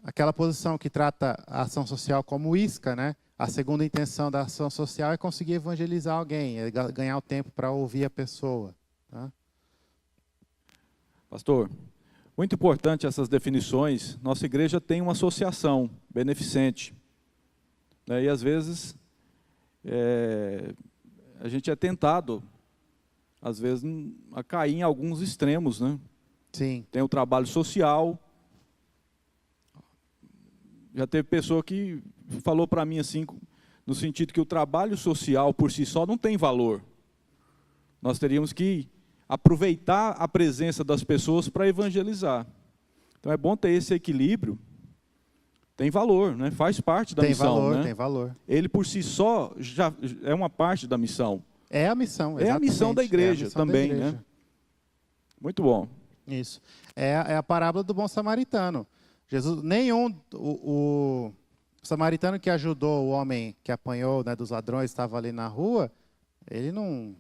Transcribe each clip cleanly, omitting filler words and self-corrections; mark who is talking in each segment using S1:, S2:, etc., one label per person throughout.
S1: aquela posição que trata a ação social como isca, né? A segunda intenção da ação social é conseguir evangelizar alguém, é ganhar o tempo para ouvir a pessoa. Tá?
S2: Pastor, muito importante essas definições. Nossa igreja tem uma associação beneficente, né? E às vezes a gente é tentado, às vezes, a cair em alguns extremos, né?
S1: Sim.
S2: Tem o trabalho social. Já teve pessoa que falou para mim assim, no sentido que o trabalho social por si só não tem valor. Nós teríamos que aproveitar a presença das pessoas para evangelizar. Então é bom ter esse equilíbrio. Tem valor, né? Faz parte da missão.
S1: Tem valor,
S2: né?
S1: Tem valor.
S2: Ele por si só já é uma parte da missão.
S1: É a missão, exatamente.
S2: É a missão da igreja também,
S1: da igreja.
S2: né? Muito bom.
S1: Isso. É a parábola do bom samaritano. Jesus, o samaritano que ajudou o homem que apanhou, né, dos ladrões, estava ali na rua, ele não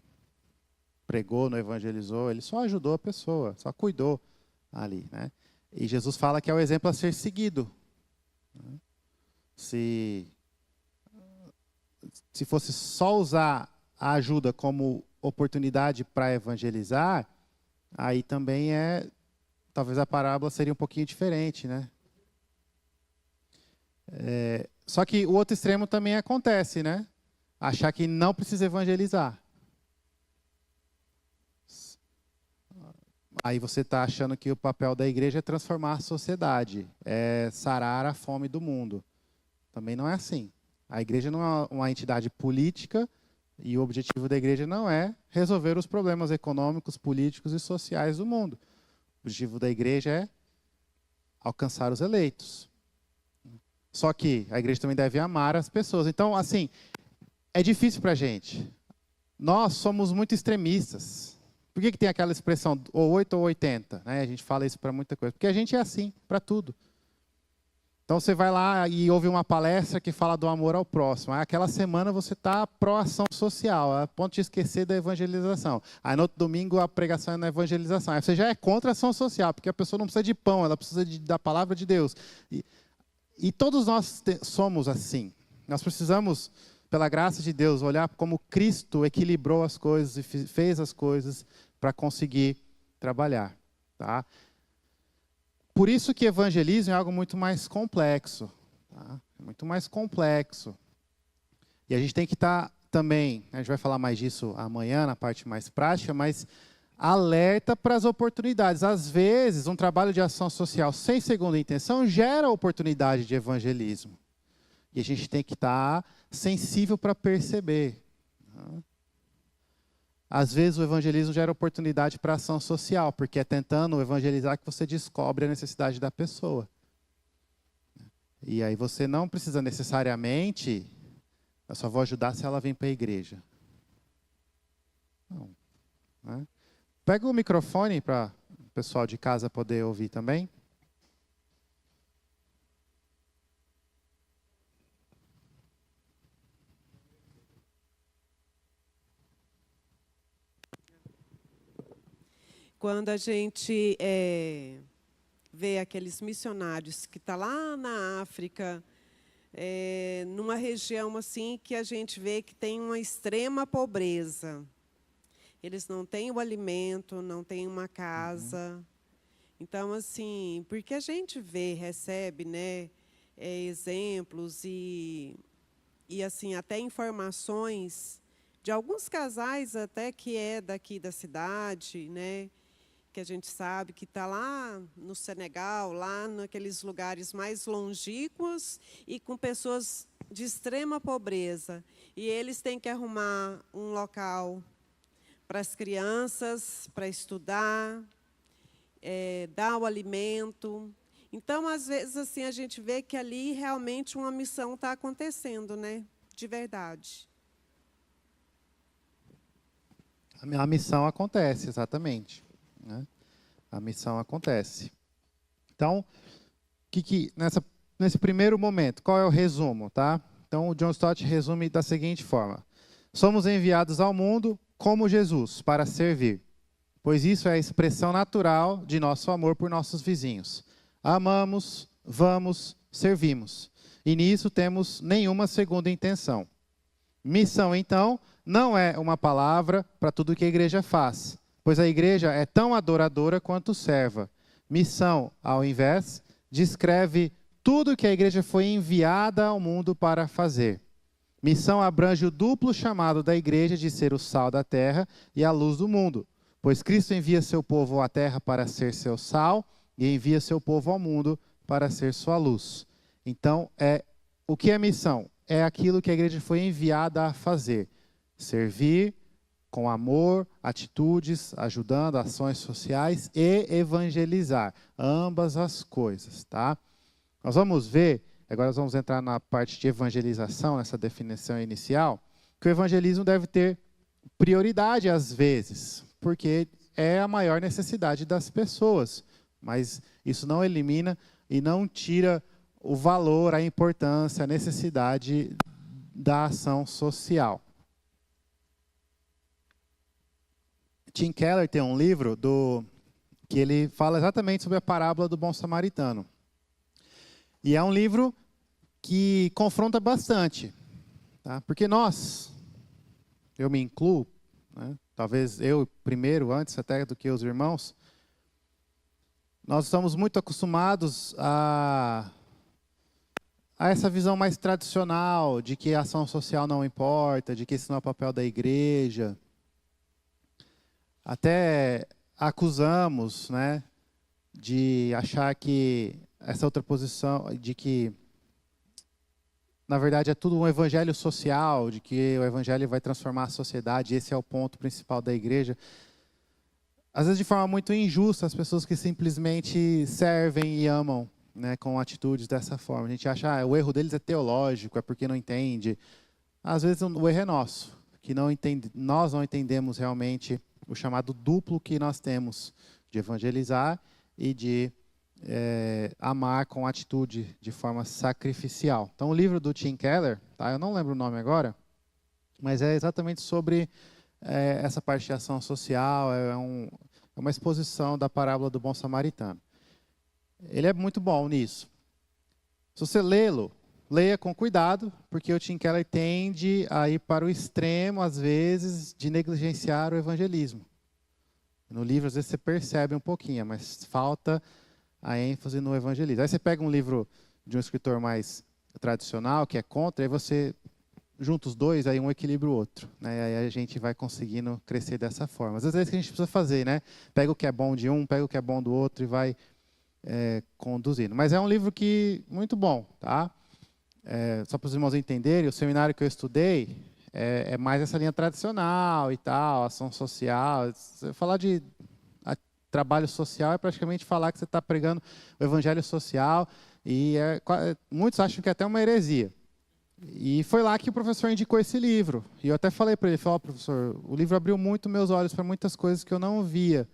S1: pregou, não evangelizou, ele só ajudou a pessoa, só cuidou ali, né? E Jesus fala que é o exemplo a ser seguido. Se fosse só usar a ajuda como oportunidade para evangelizar, aí também talvez a parábola seria um pouquinho diferente, né? Só que o outro extremo também acontece, né? Achar que não precisa evangelizar. Aí você está achando que o papel da igreja é transformar a sociedade, é sarar a fome do mundo. Também não é assim. A igreja não é uma entidade política e o objetivo da igreja não é resolver os problemas econômicos, políticos e sociais do mundo. O objetivo da igreja é alcançar os eleitos. Só que a igreja também deve amar as pessoas. Então, assim, é difícil para a gente. Nós somos muito extremistas. Por que tem aquela expressão, ou 8 ou 80? Né? A gente fala isso para muita coisa. Porque a gente é assim, para tudo. Então, você vai lá e ouve uma palestra que fala do amor ao próximo. Aí, aquela semana você está pró-ação social, a ponto de esquecer da evangelização. Aí, no outro domingo, a pregação é na evangelização. Aí, você já é contra a ação social, porque a pessoa não precisa de pão, ela precisa da palavra de Deus. E todos nós somos assim. Nós precisamos, pela graça de Deus, olhar como Cristo equilibrou as coisas e fez as coisas para conseguir trabalhar. Tá? Por isso que evangelismo é algo muito mais complexo. Tá? Muito mais complexo. E a gente tem que estar também, a gente vai falar mais disso amanhã, na parte mais prática, mas alerta para as oportunidades. Às vezes, um trabalho de ação social sem segunda intenção gera oportunidade de evangelismo. E a gente tem que estar sensível para perceber. Às vezes, o evangelismo gera oportunidade para ação social, porque é tentando evangelizar que você descobre a necessidade da pessoa. E aí você não precisa necessariamente, eu só vou ajudar se ela vem para a igreja. Não. Né? Pega o microfone para o pessoal de casa poder ouvir também.
S3: Quando a gente vê aqueles missionários que estão lá na África, numa região assim que a gente vê que tem uma extrema pobreza. Eles não têm o alimento, não têm uma casa. Então, assim, porque a gente recebe, né, exemplos e assim, até informações de alguns casais até que é daqui da cidade, né, que a gente sabe que está lá no Senegal, lá naqueles lugares mais longínquos e com pessoas de extrema pobreza. E eles têm que arrumar um local para as crianças, para estudar, dar o alimento. Então, às vezes, assim, a gente vê que ali realmente uma missão está acontecendo, né? De verdade.
S1: A missão acontece, exatamente. Né? A missão acontece. Então, nesse primeiro momento, qual é o resumo? Tá? Então, o John Stott resume da seguinte forma. Somos enviados ao mundo como Jesus, para servir, pois isso é a expressão natural de nosso amor por nossos vizinhos. Amamos, vamos, servimos. E nisso temos nenhuma segunda intenção. Missão, então, não é uma palavra para tudo que a igreja faz, pois a igreja é tão adoradora quanto serva. Missão, ao invés, descreve tudo que a igreja foi enviada ao mundo para fazer. Missão abrange o duplo chamado da igreja de ser o sal da terra e a luz do mundo, pois Cristo envia seu povo à terra para ser seu sal e envia seu povo ao mundo para ser sua luz. Então, o que é missão? É aquilo que a igreja foi enviada a fazer. Servir com amor, atitudes, ajudando, ações sociais e evangelizar. Ambas as coisas, tá? Nós vamos ver, agora nós vamos entrar na parte de evangelização, nessa definição inicial, que o evangelismo deve ter prioridade às vezes, porque é a maior necessidade das pessoas. Mas isso não elimina e não tira o valor, a importância, a necessidade da ação social. Tim Keller tem um livro que ele fala exatamente sobre a parábola do bom samaritano. E é um livro que confronta bastante, tá? Porque eu me incluo, né? Talvez eu primeiro, antes até do que os irmãos, nós estamos muito acostumados a essa visão mais tradicional de que a ação social não importa, de que esse não é o papel da igreja. Até acusamos, né, de achar que essa outra posição, de que, na verdade, é tudo um evangelho social, de que o evangelho vai transformar a sociedade, esse é o ponto principal da igreja. Às vezes, de forma muito injusta, as pessoas que simplesmente servem e amam, né, com atitudes dessa forma. A gente acha que o erro deles é teológico, é porque não entende. Às vezes, o erro é nosso, que nós não entendemos realmente o chamado duplo que nós temos de evangelizar e de amar com atitude de forma sacrificial. Então, o livro do Tim Keller, tá? Eu não lembro o nome agora, mas é exatamente sobre essa parte de ação social, é uma exposição da parábola do bom samaritano. Ele é muito bom nisso. Se você lê-lo, leia com cuidado, porque o Tim Keller tende a ir para o extremo, às vezes, de negligenciar o evangelismo. No livro, às vezes, você percebe um pouquinho, mas falta a ênfase no evangelismo. Aí você pega um livro de um escritor mais tradicional, que é contra, aí você junta os dois, aí um equilibra o outro, né? Aí a gente vai conseguindo crescer dessa forma. Às vezes é isso que a gente precisa fazer, né? Pega o que é bom de um, pega o que é bom do outro e vai conduzindo. Mas é um livro muito bom, tá? Só para os irmãos entenderem, o seminário que eu estudei é mais essa linha tradicional e tal, ação social. Falar de trabalho social é praticamente falar que você está pregando o evangelho social e muitos acham que é até uma heresia. E foi lá que o professor indicou esse livro. E eu até falei para ele, professor, o livro abriu muito meus olhos para muitas coisas que eu não via,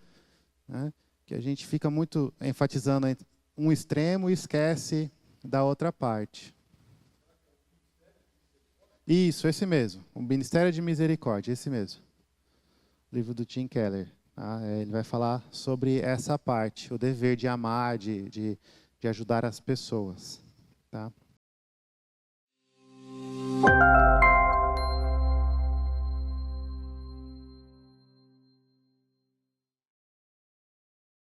S1: né? Que a gente fica muito enfatizando um extremo e esquece da outra parte. Isso, esse mesmo. O Ministério de Misericórdia, esse mesmo. O livro do Tim Keller. Tá? Ele vai falar sobre essa parte, o dever de amar, de ajudar as pessoas. Tá?